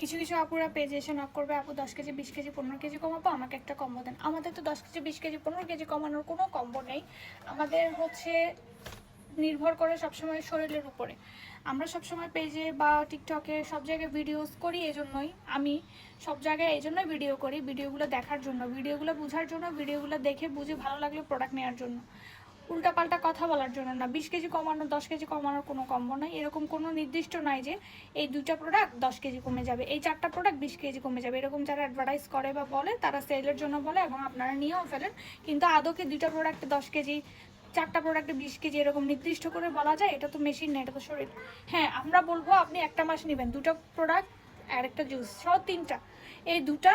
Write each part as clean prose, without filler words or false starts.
কিছু কিছু আপুরা পেজে এসে নক করবে, আপু 10 কেজি 20 কেজি 15 কেজি কমাবো, আমাকে একটা কম্বো দেন। আমাদের তো 10 কেজি 20 কেজি 15 কেজি কমানোর কোনো কম্বো নেই। আমাদের হচ্ছে নির্ভর করে সবসময় শরীরের উপরে। আমরা সবসময় পেজে বা টিকটকে সব জায়গায় ভিডিওস করি, এজন্যই আমি সব জায়গায় এই জন্যই ভিডিও করি, ভিডিওগুলো দেখার জন্য, ভিডিওগুলো বোঝার জন্য, ভিডিওগুলো দেখে বুঝে ভালো লাগলে প্রোডাক্ট নেওয়ার জন্য, উল্টাপাল্টা কথা বলার জন্য না। 20 কেজি কমানো 10 কেজি কমানোর কোনো কম্বো নাই, এরকম কোনো নির্দিষ্ট নাই যে এই 2টা প্রোডাক্ট 10 কেজি কমে যাবে, এই 4টা প্রোডাক্ট 20 কেজি কমে যাবে। এরকম যারা অ্যাডভার্টাইজ করে বা বলে তারা সেলের জন্য বলে এবং আপনারা নিয়েও ফেলেন, কিন্তু আদৌ কি 2টা প্রোডাক্টে 10 কেজি 4টা প্রোডাক্টে 20 কেজি এরকম নির্দিষ্ট করে বলা যায়? এটা তো মেশিন না, এটা তো শরীর। হ্যাঁ, আমরা বলবো আপনি একটা মাস নেবেন, 2টা প্রোডাক্ট আর একটা জুস সহ 3টা, এই 2টা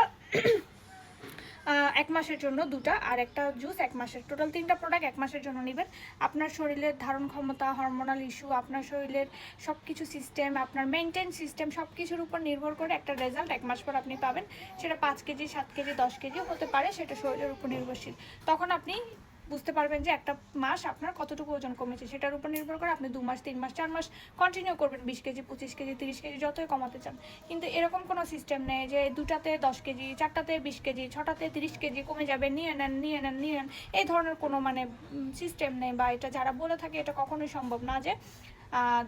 1 মাসের জন্য, 2টা আর একটা জুস 1 মাসের, টোটাল 3টা প্রোডাক্ট 1 মাসের জন্য নেবেন। আপনার শরীরের ধারণ ক্ষমতা, হরমোনাল ইস্যু, আপনার শরীরের সব কিছু সিস্টেম, আপনার মেনটেন সিস্টেম, সব কিছুর উপর নির্ভর করে একটা রেজাল্ট 1 মাস পর আপনি পাবেন। সেটা 5 কেজি 7 কেজি 10 কেজিও হতে পারে, সেটা শরীরের উপর নির্ভরশীল। তখন আপনি বুঝতে পারবেন যে একটা মাস আপনার কতটুকু ওজন কমেছে। সেটার উপর নির্ভর করে আপনি 2 মাস 3 মাস 4 মাস কন্টিনিউ করবেন 20 কেজি 25 কেজি 30 কেজি যতই কমাতে চান। কিন্তু এরকম কোনো সিস্টেম নেই যে 2টাতে 10 কেজি 4টাতে 20 কেজি 6টাতে 30 কেজি কমে যাবে, নিয়ে নেন নিয়ে নেন নিয়ে নেন, এই ধরনের কোনো মানে সিস্টেম নেই। বা এটা যারা বলে থাকে এটা কখনোই সম্ভব না যে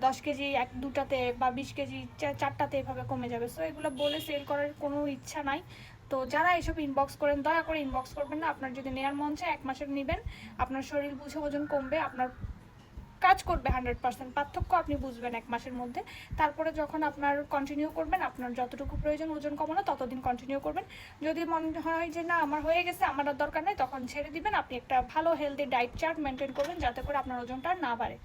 10 কেজি 2টাতে বা 20 কেজি 4টাতে এভাবে কমে যাবে। সো এগুলো বলে সেল করার কোনো ইচ্ছা নাই। তো যারা এসব ইনবক্স করেন দয়া করে ইনবক্স করবেন না। আপনার যদি নেওয়ার মন চায় 1 মাসের নেবেন, আপনার শরীর বুঝে ওজন কমবে, আপনার কাজ করবে 100%, পার্থক্য আপনি বুঝবেন 1 মাসের মধ্যে। তারপরে যখন আপনার কন্টিনিউ করবেন, আপনার যতটুকু প্রয়োজন ওজন কমানো ততদিন কন্টিনিউ করবেন। যদি মনে হয় যে না আমার হয়ে গেছে আমার আর দরকার নেই, তখন ছেড়ে দিবেন। আপনি একটা ভালো হেলদি ডায়েট চার্ট মেনটেন করবেন যাতে করে আপনার ওজনটা না বাড়ে।